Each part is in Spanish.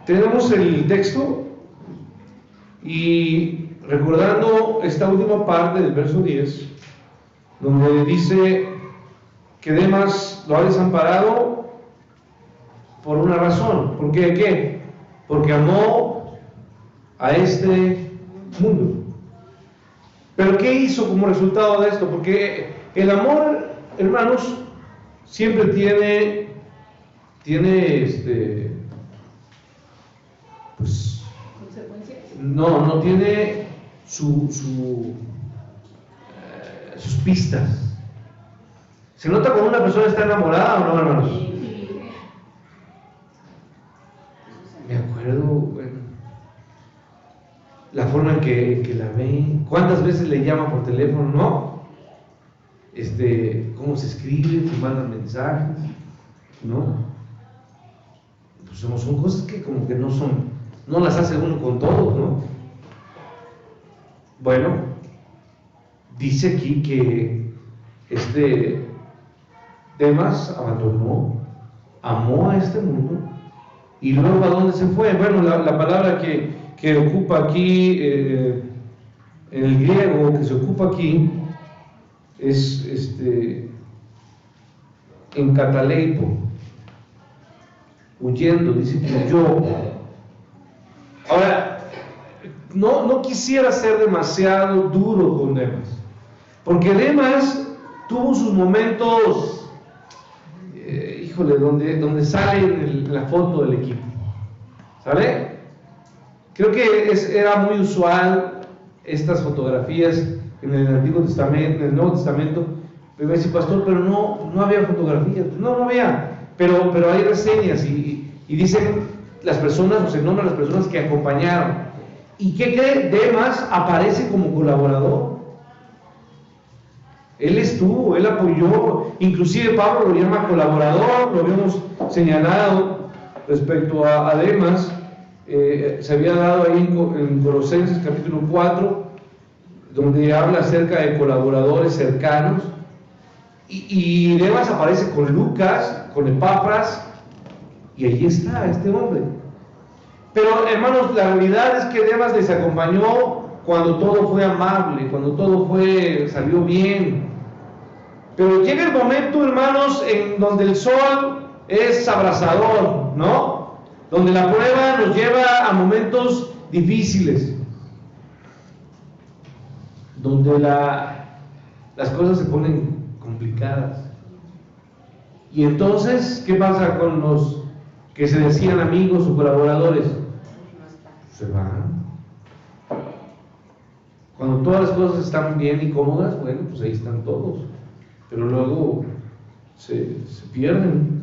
tenemos el texto y recordando esta última parte del verso 10, donde dice que Demas lo ha desamparado por una razón. ¿Por qué? ¿Qué? Porque amó a este mundo. ¿Pero qué hizo como resultado de esto? Porque el amor, hermanos, siempre tiene pues, no tiene sus pistas. ¿Se nota cuando una persona está enamorada o no, hermanos? Me acuerdo, bueno, la forma en que la ve, cuántas veces le llama por teléfono, ¿no? Cómo se escribe, te mandan mensajes, ¿no? Pues son cosas que como que no las hace uno con todos, ¿no? Bueno, dice aquí que Demas amó a este mundo, y luego ¿a dónde se fue? Bueno, la palabra que ocupa aquí, en el griego, que se ocupa aquí, es en cataleipo, huyendo, dice que huyó. Ahora, no quisiera ser demasiado duro con Demas, porque Demas tuvo sus momentos, donde sale en la foto del equipo, ¿sale? Creo que era muy usual estas fotografías en el Antiguo Testamento, en el Nuevo Testamento. Me va a decir, pastor, pero no había fotografías. No había, pero hay reseñas y dicen las personas, o se nombran las personas que acompañaron. ¿Y qué cree? Demas aparece como colaborador. Él estuvo, él apoyó, inclusive Pablo lo llama colaborador, lo habíamos señalado respecto a Demas. Se había dado ahí en Colosenses capítulo 4, donde habla acerca de colaboradores cercanos, y Demas aparece con Lucas, con Epafras, y ahí está este hombre. Pero hermanos, la realidad es que Demas les acompañó cuando todo fue amable, cuando todo salió bien. Pero llega el momento, hermanos, en donde el sol es abrasador, ¿no? Donde la prueba nos lleva a momentos difíciles, donde las cosas se ponen complicadas. Y entonces, ¿qué pasa con los que se decían amigos o colaboradores? Se van. Cuando todas las cosas están bien y cómodas, bueno, pues ahí están todos, pero luego se pierden.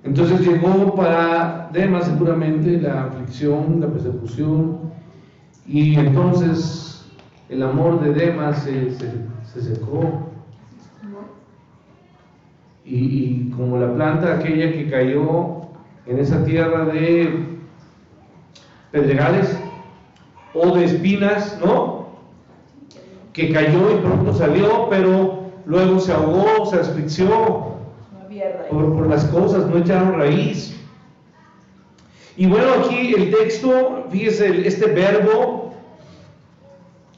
Entonces llegó para Demas seguramente la aflicción, la persecución, y entonces el amor de Demas se secó, y como la planta aquella que cayó en esa tierra de pedregales o de espinas, ¿no? Que cayó y pronto salió, pero luego se ahogó, se asfixió por las cosas, no echaron raíz. Y bueno, aquí el texto, fíjese, este verbo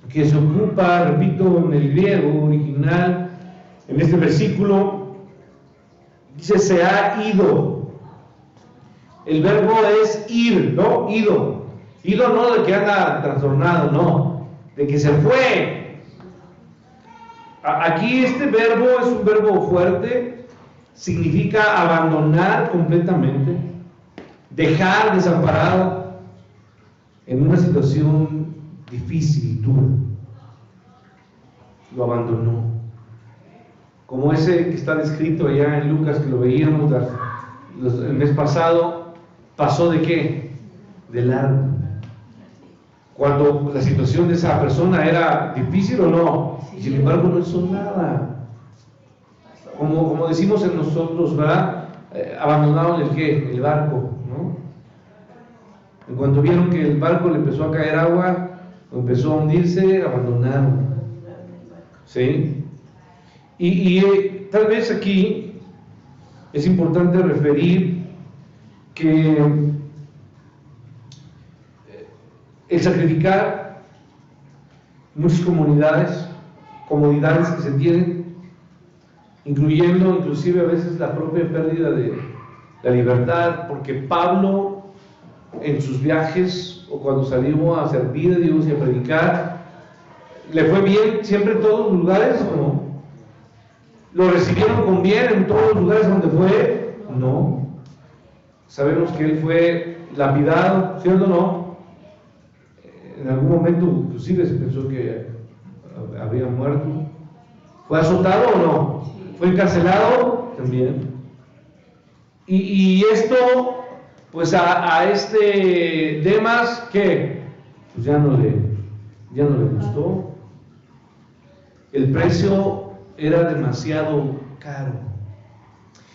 que se ocupa, repito, en el griego original, en este versículo, dice se ha ido. El verbo es ir, ¿no? Ido. Ido no de que anda trastornado, no, de que se fue. Aquí este verbo es un verbo fuerte, significa abandonar completamente, dejar desamparado en una situación difícil, dura. Lo abandonó. Como ese que está descrito allá en Lucas, que lo veíamos el mes pasado, pasó ¿de qué? De largo. Cuando la situación de esa persona era difícil o no, y sin embargo no hizo nada. Como decimos en nosotros, ¿verdad? Abandonaron el barco, ¿no? En cuanto vieron que el barco le empezó a caer agua, empezó a hundirse, abandonaron. ¿Sí? Y tal vez aquí es importante referir que el sacrificar muchas comodidades que se tienen, incluyendo inclusive a veces la propia pérdida de la libertad, porque Pablo en sus viajes o cuando salió a servir a Dios y a predicar, ¿le fue bien siempre en todos los lugares o no? ¿Lo recibieron con bien en todos los lugares donde fue? No. Sabemos que él fue lapidado, ¿cierto o no? En algún momento inclusive se pensó que había muerto. ¿Fue azotado o no? ¿Fue encarcelado? También. Y esto, pues a este Demas, ¿qué? Pues ya no le gustó. El precio era demasiado caro.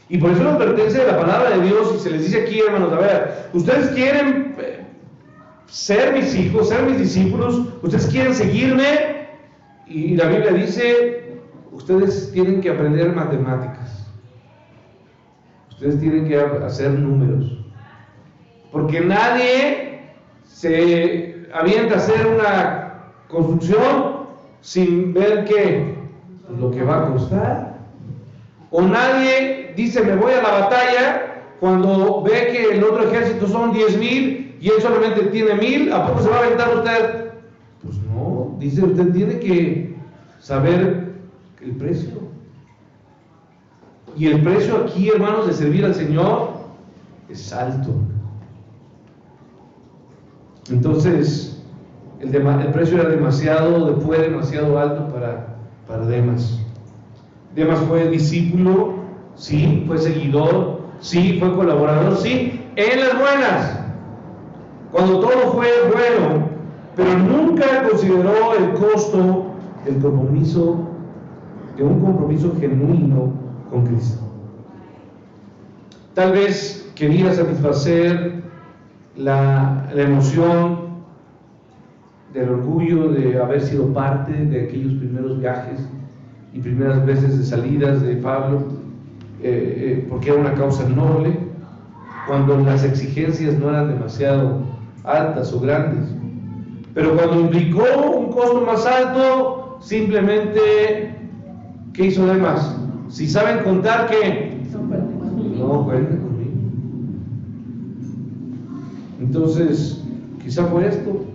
Y por eso la advertencia de la palabra de Dios, y se les dice aquí, hermanos, a ver, ustedes quieren ser mis hijos, ser mis discípulos, ustedes quieren seguirme, y la Biblia dice, ustedes tienen que aprender matemáticas, ustedes tienen que hacer números, porque nadie se avienta a hacer una construcción sin ver qué, pues lo que va a costar, o nadie dice me voy a la batalla cuando ve que el otro ejército son 10,000 y él solamente tiene 1,000, ¿a poco se va a aventar usted? Pues no, dice usted tiene que saber el precio. Y el precio aquí, hermanos, de servir al Señor es alto. Entonces, el precio era fue demasiado alto para Demas. Demas fue discípulo, sí, fue seguidor, sí, fue colaborador, sí, en las buenas, cuando todo fue bueno, pero nunca consideró el costo del compromiso, de un compromiso genuino con Cristo. Tal vez quería satisfacer la emoción del orgullo de haber sido parte de aquellos primeros viajes y primeras veces de salidas de Pablo, porque era una causa noble, cuando las exigencias no eran demasiado altas o grandes. Pero cuando implicó un costo más alto, simplemente, ¿qué hizo Demas? Si saben contar, ¿qué? No, cuenten conmigo. Entonces, quizá fue esto.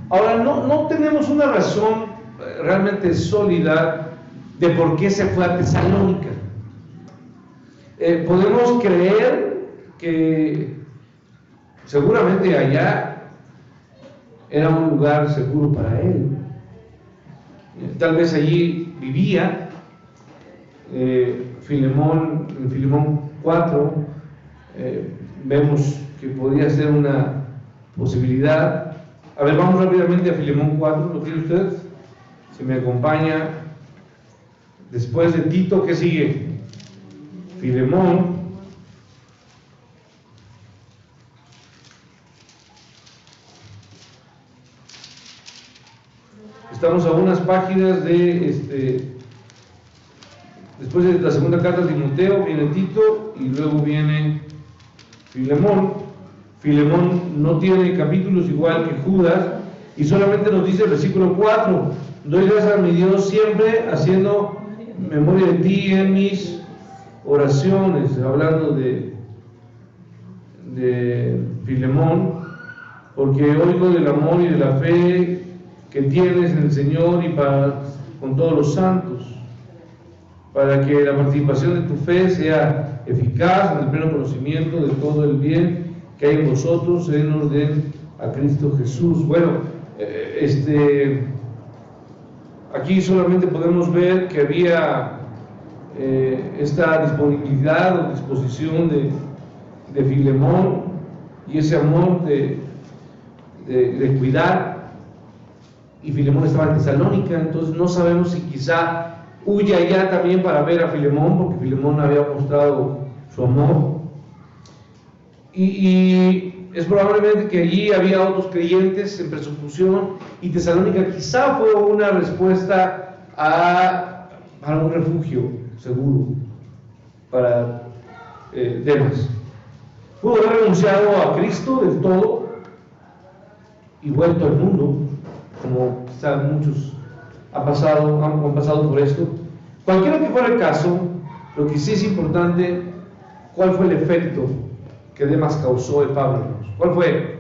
Ahora, no tenemos una razón realmente sólida de por qué se fue a Tesalónica. Podemos creer que seguramente allá era un lugar seguro para él. Tal vez allí vivía. Filemón, en Filemón 4 vemos que podría ser una posibilidad. A ver, vamos rápidamente a Filemón 4, ¿lo tiene usted? Si me acompaña. Después de Tito, ¿qué sigue? Filemón. Estamos a unas páginas de después de la segunda carta de Timoteo viene Tito y luego viene Filemón. Filemón no tiene capítulos igual que Judas y solamente nos dice el versículo 4: doy gracias a mi Dios siempre haciendo memoria de ti en mis oraciones, hablando de Filemón, porque oigo del amor y de la fe que tienes en el Señor y con todos los santos, para que la participación de tu fe sea eficaz en el pleno conocimiento de todo el bien que hay en vosotros en orden a Cristo Jesús. Bueno, aquí solamente podemos ver que había esta disponibilidad o disposición de Filemón y ese amor de cuidar, y Filemón estaba en Tesalónica, entonces no sabemos si quizá huye allá también para ver a Filemón, porque Filemón había mostrado su amor, y es probablemente que allí había otros creyentes en persecución, y Tesalónica quizá fue una respuesta a un refugio seguro para Demas. Pudo haber renunciado a Cristo del todo y vuelto al mundo, como quizá muchos han pasado por esto. Cualquiera que fuera el caso, lo que sí es importante, ¿cuál fue el efecto que Demas causó en Pablo? ¿Cuál fue?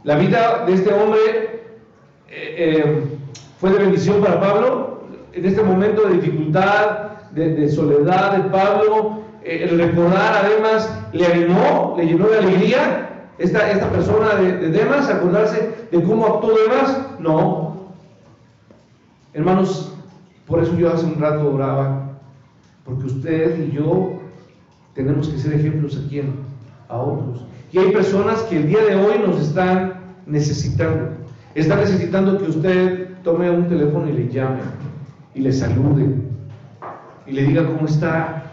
La vida de este hombre fue de bendición para Pablo. En este momento de dificultad, de soledad de Pablo, el recordar a Demas le animó, le llenó de alegría. Esta persona de Demas, acordarse de cómo actuó Demas, no. Hermanos, por eso yo hace un rato oraba, porque usted y yo tenemos que ser ejemplos a quién, a otros. Y hay personas que el día de hoy nos están necesitando que usted tome un teléfono y le llame, y le salude, y le diga cómo está,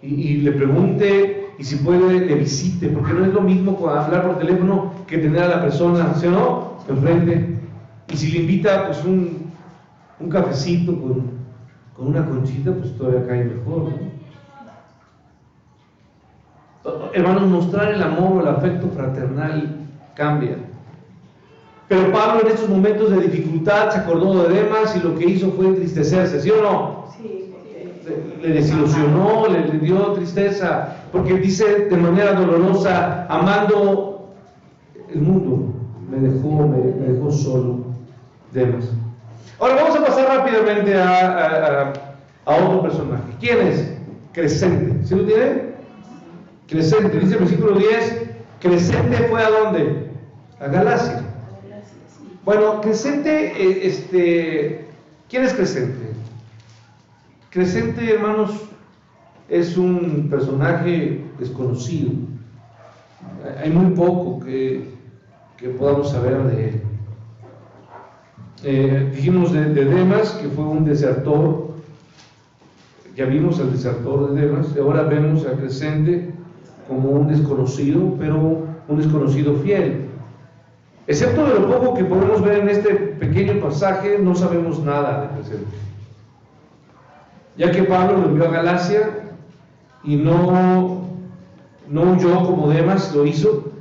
y le pregunte, y si puede le visite, porque no es lo mismo hablar por teléfono que tener a la persona, ¿sí o no?, enfrente. Y si le invita pues un cafecito con una conchita, pues todavía cae mejor, ¿no? Hermanos, mostrar el amor o el afecto fraternal cambia. Pero Pablo en estos momentos de dificultad se acordó de Demas y lo que hizo fue entristecerse, ¿sí o no? Sí. Le desilusionó, le dio tristeza, porque dice de manera dolorosa, amando el mundo, me dejó solo Demas. Ahora vamos a pasar rápidamente a otro personaje. ¿Quién es? Crescente. ¿Sí lo tiene? Crescente, dice el versículo 10, Crescente fue ¿a dónde? A Galacia. Bueno, Crescente, ¿quién es Crescente? Crescente, hermanos, es un personaje desconocido. Hay muy poco que podamos saber de él. Dijimos de Demas, que fue un desertor. Ya vimos al desertor de Demas, y ahora vemos a Crescente como un desconocido, pero un desconocido fiel. Excepto de lo poco que podemos ver en este pequeño pasaje, no sabemos nada de Crescente. Ya que Pablo lo envió a Galacia y no huyó como Demas lo hizo,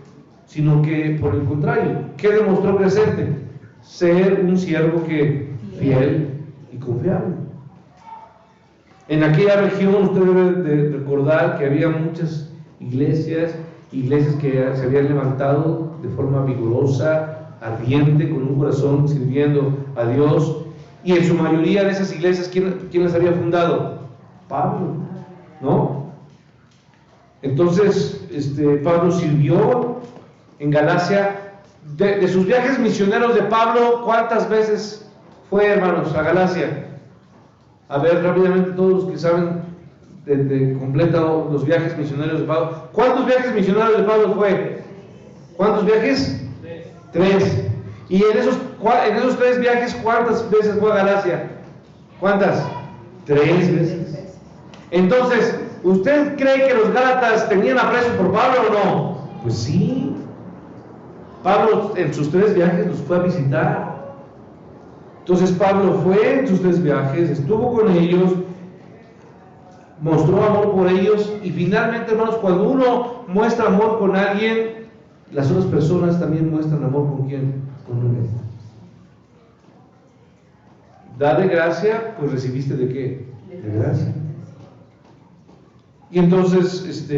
sino que por el contrario, ¿qué demostró Crescente? Ser un siervo que fiel y confiable. En aquella región usted debe de recordar que había muchas iglesias que se habían levantado de forma vigorosa, ardiente, con un corazón sirviendo a Dios, y en su mayoría de esas iglesias, ¿quién las había fundado? Pablo, ¿no? Entonces, Pablo sirvió en Galacia. De sus viajes misioneros de Pablo, ¿cuántas veces fue, hermanos, a Galacia? A ver rápidamente todos los que saben de completa los viajes misioneros de Pablo. ¿Cuántos viajes misioneros de Pablo fue? ¿Cuántos viajes? 3. Y en esos 3 viajes, ¿cuántas veces fue a Galacia? ¿Cuántas? 3 veces. Entonces, ¿usted cree que los gálatas tenían aprecio por Pablo o no? Pues sí. Pablo en sus 3 viajes los fue a visitar. Entonces Pablo fue en sus 3 viajes, estuvo con ellos, mostró amor por ellos, y finalmente, hermanos, cuando uno muestra amor con alguien, las otras personas también muestran amor con ¿quién? Con uno. Dale gracia, pues recibiste ¿de qué? De gracia. Y entonces,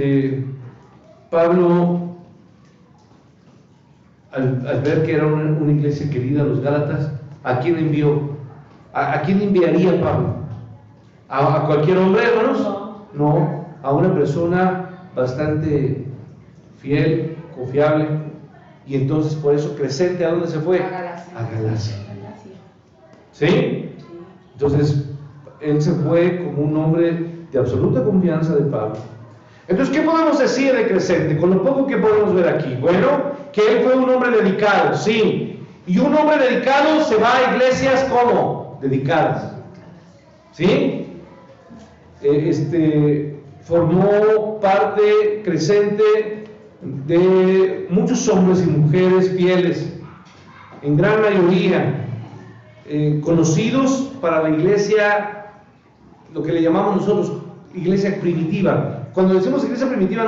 Pablo, al ver que era una iglesia querida, los Gálatas, ¿a quién envió? ¿A quién enviaría Pablo? ¿A cualquier hombre, hermanos? No, a una persona bastante fiel, confiable. Y entonces por eso Crescente, ¿a dónde se fue? A Galacia. ¿Sí? Entonces él se fue como un hombre de absoluta confianza de Pablo. Entonces, ¿qué podemos decir de Crescente? Con lo poco que podemos ver aquí. Bueno, que él fue un hombre dedicado, sí. Y un hombre dedicado se va a iglesias como dedicadas. ¿Sí? Formó parte Crescente de muchos hombres y mujeres fieles, en gran mayoría conocidos para la iglesia, lo que le llamamos nosotros iglesia primitiva. Cuando decimos iglesia primitiva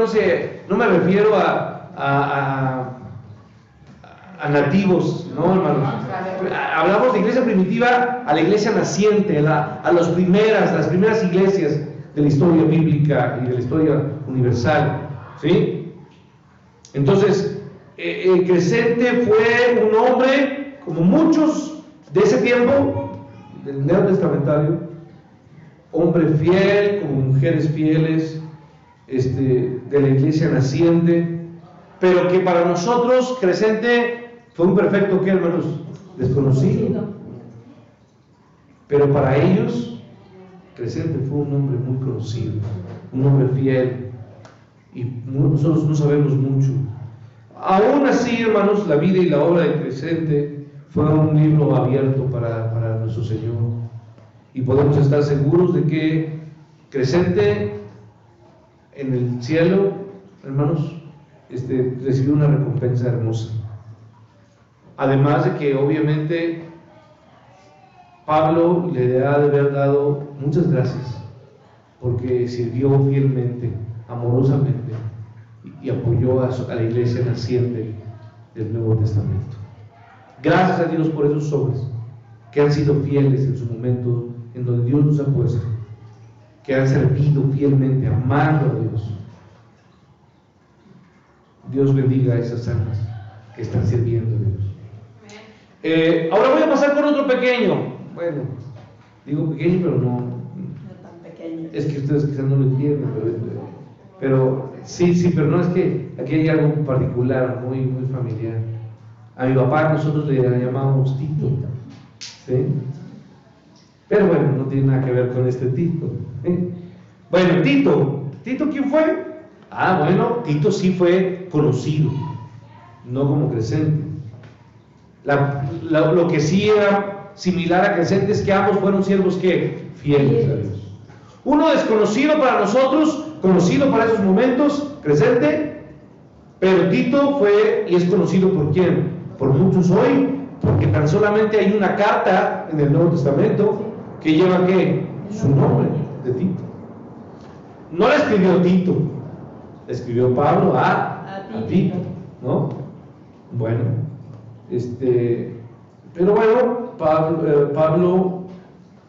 no me refiero a a nativos, ¿no, hermanos? Hablamos de iglesia primitiva a la iglesia naciente, a las primeras iglesias de la historia bíblica y de la historia universal, ¿sí? Entonces, Crescente fue un hombre, como muchos de ese tiempo, del neotestamentario, hombre fiel, como mujeres fieles, de la iglesia naciente, pero que para nosotros Crescente fue un perfecto, ¿qué, hermanos? Desconocido. Pero para ellos, Crescente fue un hombre muy conocido, un hombre fiel, y nosotros no sabemos mucho. Aún así, hermanos, la vida y la obra de Crescente fue un libro abierto para nuestro Señor, y podemos estar seguros de que Crescente en el cielo, hermanos, recibió una recompensa hermosa. Además de que obviamente Pablo le ha de haber dado muchas gracias porque sirvió fielmente, amorosamente, y apoyó a la iglesia naciente del Nuevo Testamento. Gracias a Dios por esos hombres que han sido fieles en su momento en donde Dios nos ha puesto, que han servido fielmente, amando a Dios. Dios bendiga a esas almas que están sirviendo a Dios. Ahora voy a pasar con otro pequeño. Bueno, digo pequeño, pero no tan pequeño. Es que ustedes quizás no lo entienden, pero sí, pero no, es que aquí hay algo particular, muy, muy familiar. A mi papá nosotros le llamábamos Tito, ¿sí? Pero bueno, no tiene nada que ver con este Tito, ¿eh? Bueno, Tito, ¿quién fue? Bueno, Tito sí fue conocido, no como Crescente. Lo que sí era similar a Crescente es que ambos fueron siervos que fieles a Dios. Uno desconocido para nosotros, conocido para esos momentos, Crescente, pero Tito fue y es conocido por quién, por muchos hoy, porque tan solamente hay una carta en el Nuevo Testamento que lleva ¿qué? Su nombre, de Tito. No la escribió Tito, la escribió Pablo a Tito, ¿no? Bueno, pero bueno, Pablo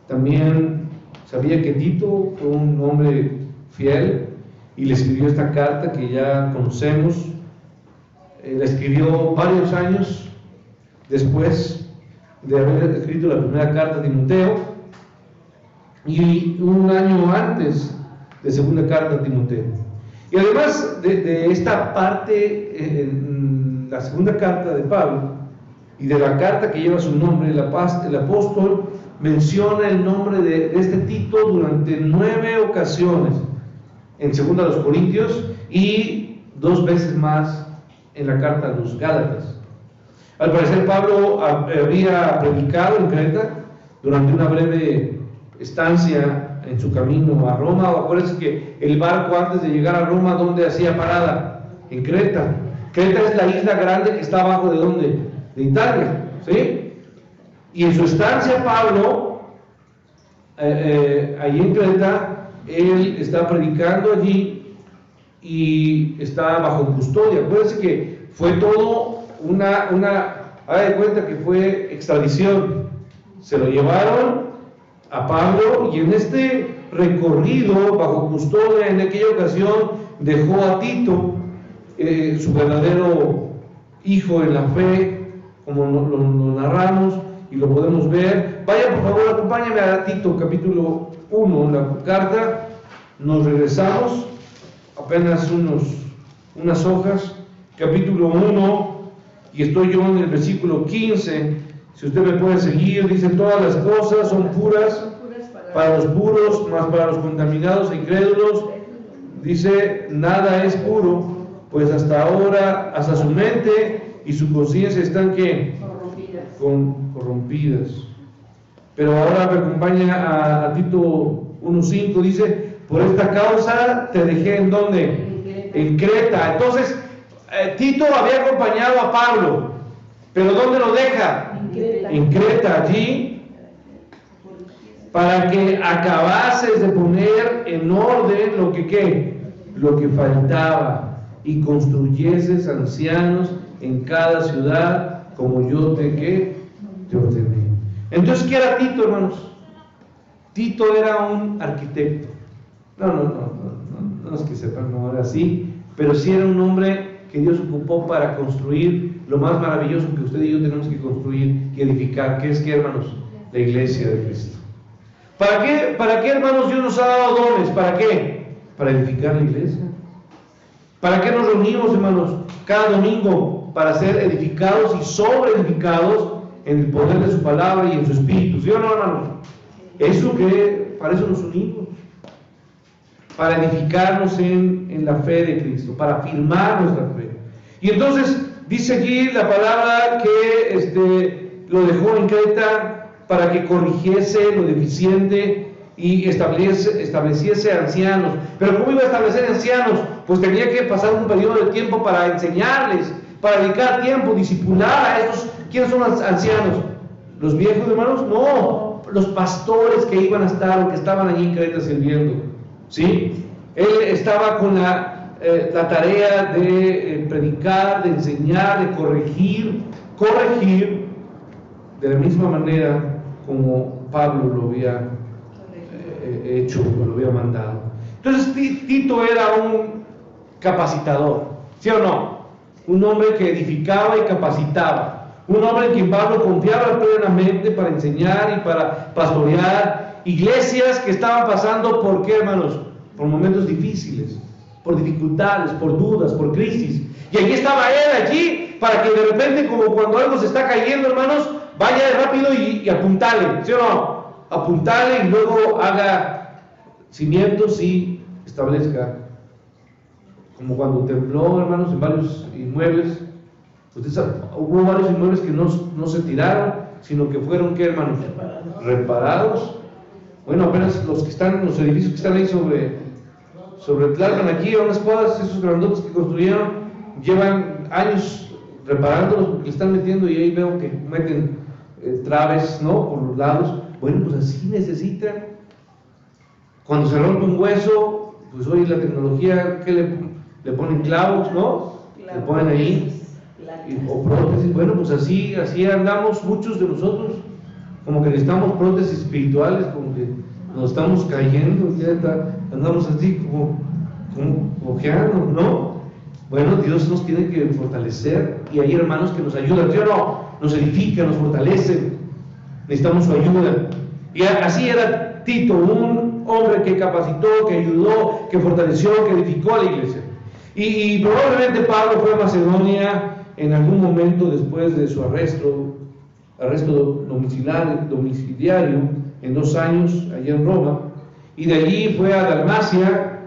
también sabía que Tito fue un hombre fiel y le escribió esta carta que ya conocemos. La escribió varios años después de haber escrito la primera carta a Timoteo y un año antes de segunda carta a Timoteo. Y además de esta parte, en la segunda carta de Pablo y de la carta que lleva su nombre, el apóstol menciona el nombre de este Tito durante 9 ocasiones en 2 Corintios y 2 veces más en la carta a los Gálatas. Al parecer Pablo había predicado en Creta durante una breve estancia en su camino a Roma. Acuérdense que el barco antes de llegar a Roma, ¿dónde hacía parada? En Creta. Creta es la isla grande que está abajo de ¿dónde? De Italia, ¿sí? Y en su estancia Pablo, allí en Creta, él está predicando allí y está bajo custodia. Acuérdense que fue todo haga de cuenta que fue extradición. Se lo llevaron a Pablo y en este recorrido bajo custodia, en aquella ocasión, dejó a Tito, su verdadero hijo en la fe, como lo narramos y lo podemos ver. Vaya, por favor, acompáñame a Tito, capítulo 1, la carta. Nos regresamos, apenas unas hojas, capítulo 1, y estoy yo en el versículo 15. Si usted me puede seguir, dice: todas las cosas son puras para los puros, mas para los contaminados e incrédulos, dice, nada es puro, pues hasta ahora, hasta su mente y su conciencia están ¿qué? Corrompidas. Pero ahora me acompaña a Tito 1:5, dice: por esta causa te dejé ¿en dónde? En Creta. Entonces, Tito había acompañado a Pablo, pero ¿dónde lo deja? En Creta, allí, para que acabases de poner en orden lo que faltaba, y construyeses ancianos en cada ciudad como yo te ordené. Entonces, ¿qué era Tito, hermanos? Tito era un arquitecto. No es que sepan, no era así, pero sí era un hombre que Dios ocupó para construir lo más maravilloso que usted y yo tenemos que construir y edificar, que es que, hermanos, la iglesia de Cristo. ¿Para qué, hermanos, Dios nos ha dado dones? ¿Para qué? Para edificar la iglesia. ¿Para qué nos reunimos, hermanos, cada domingo? Para ser edificados y sobreedificados en el poder de su palabra y en su espíritu. ¿Sí o no, hermanos? Para eso nos unimos. Para edificarnos en la fe de Cristo, para afirmar nuestra fe. Y entonces dice aquí la palabra que lo dejó en Creta para que corrigiese lo deficiente y estableciese ancianos. Pero ¿cómo iba a establecer ancianos? Pues tenía que pasar un periodo de tiempo para enseñarles, para dedicar tiempo, discipular a estos. ¿Quiénes son los ancianos? ¿Los viejos, hermanos? No, los pastores que iban a estar o que estaban allí en Creta sirviendo. ¿Sí? Él estaba con la tarea de predicar, de enseñar, de corregir de la misma manera como Pablo lo había hecho, lo había mandado. Entonces Tito era un capacitador, ¿sí o no? Un hombre que edificaba y capacitaba, un hombre en quien Pablo confiaba plenamente para enseñar y para pastorear iglesias que estaban pasando por ¿qué, hermanos? Por momentos difíciles, por dificultades, por dudas, por crisis. Y allí estaba él, allí, para que de repente, como cuando algo se está cayendo, hermanos, vaya rápido y apuntale, ¿sí o no? Apuntale y luego haga cimientos y establezca. Como cuando tembló, hermanos, en varios inmuebles. Hubo varios inmuebles que no se tiraron, sino que fueron, ¿qué, hermanos? Reparados. Bueno, apenas los edificios que están ahí sobre Tlalpan, aquí, a unas cuadras, esos grandotes que construyeron, llevan años reparándolos porque le están metiendo, y ahí veo que meten traves, ¿no? Por los lados. Bueno, pues así necesitan. Cuando se rompe un hueso, pues hoy la tecnología, ¿qué le ponen? Clavos, ¿no? Le ponen ahí, o prótesis. Bueno, pues así andamos muchos de nosotros, como que necesitamos prótesis espirituales, como que nos estamos cayendo, andamos así como cojeando, ¿no? Bueno, Dios nos tiene que fortalecer, y hay hermanos que nos ayudan, ¿sí o no? Nos edifican, nos fortalecen, necesitamos su ayuda. Y así era Tito, un hombre que capacitó, que ayudó, que fortaleció, que edificó a la iglesia. Y probablemente Pablo fue a Macedonia en algún momento después de su arresto domiciliario en 2 años allá en Roma, y de allí fue a Dalmacia,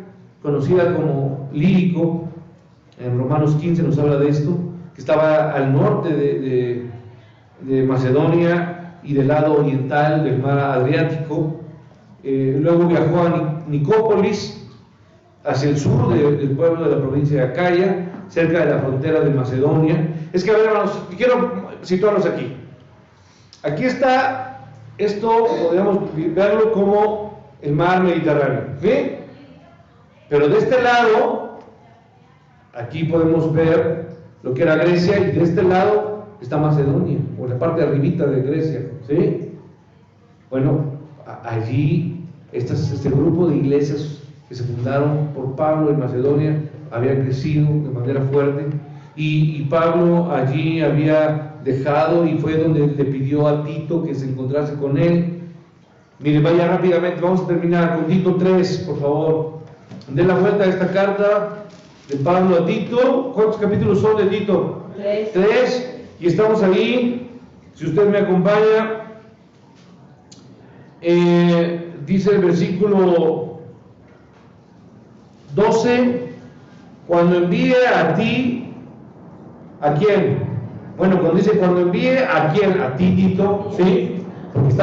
conocida como Lírico. En Romanos 15 nos habla de esto, que estaba al norte de Macedonia y del lado oriental del mar Adriático. Luego viajó a Nicópolis, hacia el sur del pueblo de la provincia de Acaya, cerca de la frontera de Macedonia. Es que, a ver, hermanos, quiero situarlos aquí. Aquí está, esto podríamos verlo como el mar Mediterráneo, ¿sí? Pero de este lado, aquí podemos ver lo que era Grecia, y de este lado está Macedonia, o la parte arribita de Grecia, ¿sí? Bueno, allí este grupo de iglesias que se fundaron por Pablo en Macedonia había crecido de manera fuerte, y Pablo allí había dejado, y fue donde le pidió a Tito que se encontrase con él. Mire, vaya rápidamente, vamos a terminar con Tito 3, por favor. Den la vuelta a esta carta de Pablo a Tito. ¿Cuántos capítulos son de Tito? 3. Y estamos ahí, si usted me acompaña, dice el versículo 12: cuando envíe a ti, ¿a quién? Bueno, cuando dice cuando envíe a quién, a ti, Tito, ¿sí? Porque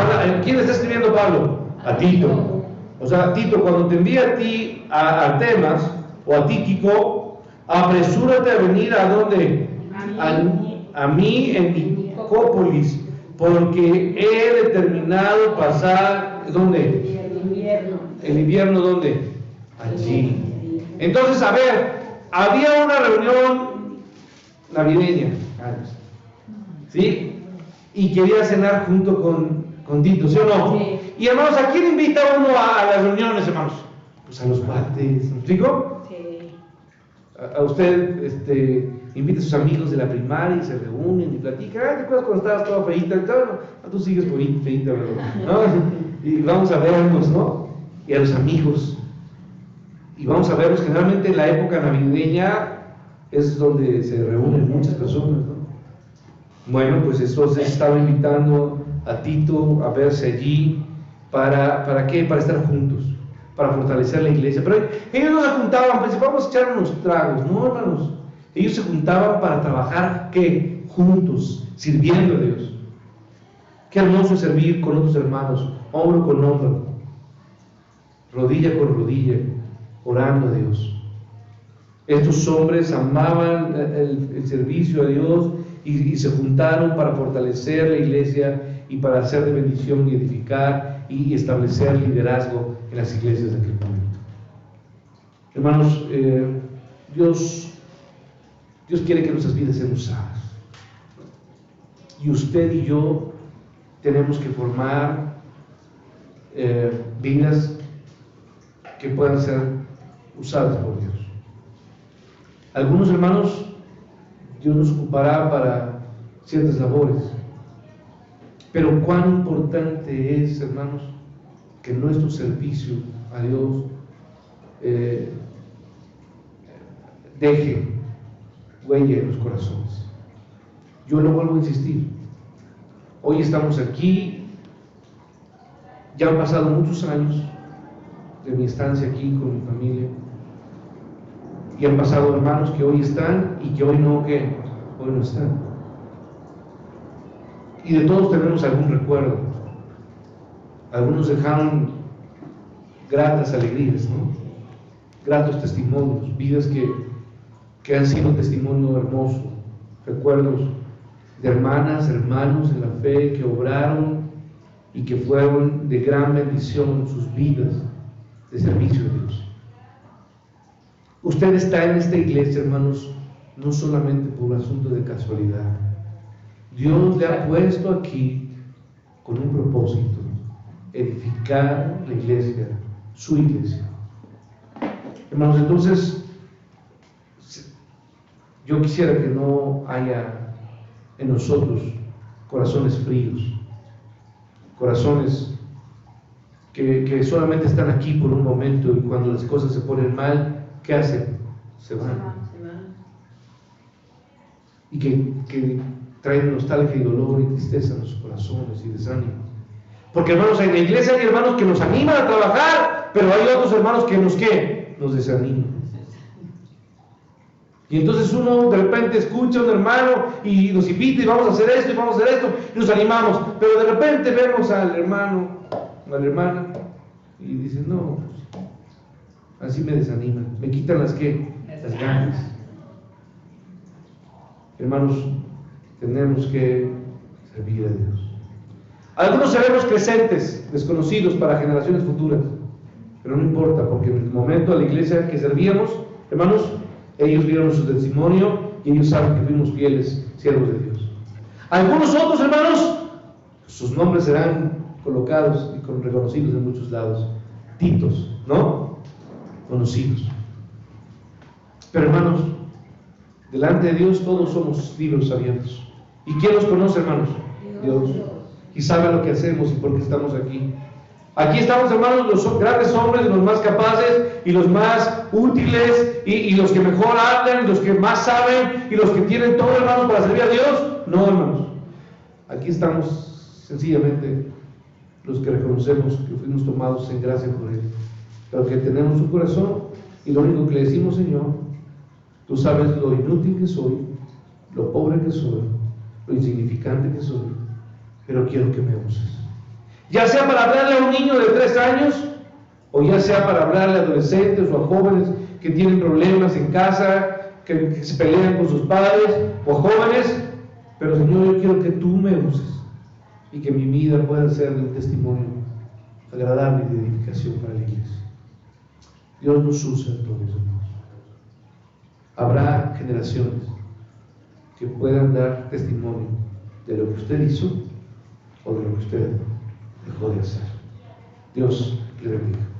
¿quién está escribiendo Pablo? A Tito. O sea, Tito, cuando te envíe a ti, a Artemas o a Tíquico, apresúrate a venir ¿a dónde? A mí en Nicópolis, porque he determinado pasar, ¿dónde? El invierno, ¿dónde? Allí. Entonces, a ver, había una reunión navideña, ¿sí? Y quería cenar junto con Tito, ¿sí o no? Sí. Y hermanos, ¿a quién invita uno a las reuniones, hermanos? Pues a los cuates, ¿me explico? Sí. A usted invita a sus amigos de la primaria y se reúnen y platican. ¿Te acuerdas cuando estabas toda feíta? No, tú sigues feíta, ¿no? Y vamos a vernos, ¿no? Y a los amigos. Y vamos a verlos generalmente en la época navideña, es donde se reúnen muchas personas, ¿no? Bueno, pues entonces estaba invitando a Tito a verse allí. ¿Para qué? Para estar juntos, para fortalecer la iglesia. Pero ellos no se juntaban, pues vamos a echar unos tragos, no, hermanos. Ellos se juntaban para trabajar, ¿qué? Juntos, sirviendo a Dios. Qué hermoso es servir con otros hermanos, hombro con hombro, rodilla con rodilla, orando a Dios. Estos hombres amaban el servicio a Dios y se juntaron para fortalecer la iglesia y para hacer de bendición y edificar y establecer liderazgo en las iglesias de aquel momento. Hermanos, Dios quiere que nuestras vidas sean usadas. Y usted y yo tenemos que formar vidas que puedan ser usadas por Dios. Algunos hermanos, Dios nos ocupará para ciertas labores. Pero cuán importante es, hermanos, que nuestro servicio a Dios deje huella en los corazones. Yo lo vuelvo a insistir. Hoy estamos aquí, ya han pasado muchos años de mi estancia aquí con mi familia, y han pasado hermanos que hoy están y que hoy no están. Y de todos tenemos algún recuerdo. Algunos dejaron gratas alegrías, ¿no? Gratos testimonios, vidas que han sido testimonio hermoso, recuerdos de hermanas, hermanos en la fe que obraron y que fueron de gran bendición sus vidas de servicio a Dios. Usted está en esta iglesia, hermanos, no solamente por un asunto de casualidad. Dios le ha puesto aquí con un propósito: edificar la iglesia, su iglesia. Hermanos, entonces, yo quisiera que no haya en nosotros corazones fríos, corazones que solamente están aquí por un momento y cuando las cosas se ponen mal, ¿qué hacen? Se van. Y que traen nostalgia y dolor y tristeza en los corazones y desánimo. Porque, hermanos, en la iglesia hay hermanos que nos animan a trabajar, pero hay otros hermanos que nos desaniman. Y entonces uno de repente escucha a un hermano y nos invita y vamos a hacer esto y vamos a hacer esto y nos animamos, pero de repente vemos al hermano o a la hermana y dicen: no, pues, así me desaniman, me quitan las ganas. Hermanos, tenemos que servir a Dios. Algunos seremos crecientes, desconocidos para generaciones futuras, pero no importa, porque en el momento a la iglesia que servíamos, hermanos, ellos vieron su testimonio y ellos saben que fuimos fieles siervos de Dios. Algunos otros, hermanos, sus nombres serán colocados y reconocidos en muchos lados. Titos, ¿no? Conocidos. Pero, hermanos, delante de Dios todos somos libros abiertos. ¿Y quién nos conoce, hermanos? Dios. Y sabe lo que hacemos y por qué estamos aquí. Aquí estamos, hermanos, los grandes hombres, los más capaces y los más útiles y los que mejor hablan, y los que más saben y los que tienen todo, hermanos, para servir a Dios. No, hermanos. Aquí estamos sencillamente los que reconocemos que fuimos tomados en gracia por Él, pero que tenemos un corazón y lo único que le decimos: Señor, tú sabes lo inútil que soy, lo pobre que soy, lo insignificante que soy, pero quiero que me uses. Ya sea para hablarle a un niño de 3 años, o ya sea para hablarle a adolescentes o a jóvenes que tienen problemas en casa, que se pelean con sus padres, o a jóvenes, pero Señor, yo quiero que tú me uses y que mi vida pueda ser de un testimonio agradable y de edificación para la iglesia. Dios nos usa a todos, hermanos. Habrá generaciones que puedan dar testimonio de lo que usted hizo o de lo que usted dejó de hacer. Dios le bendiga.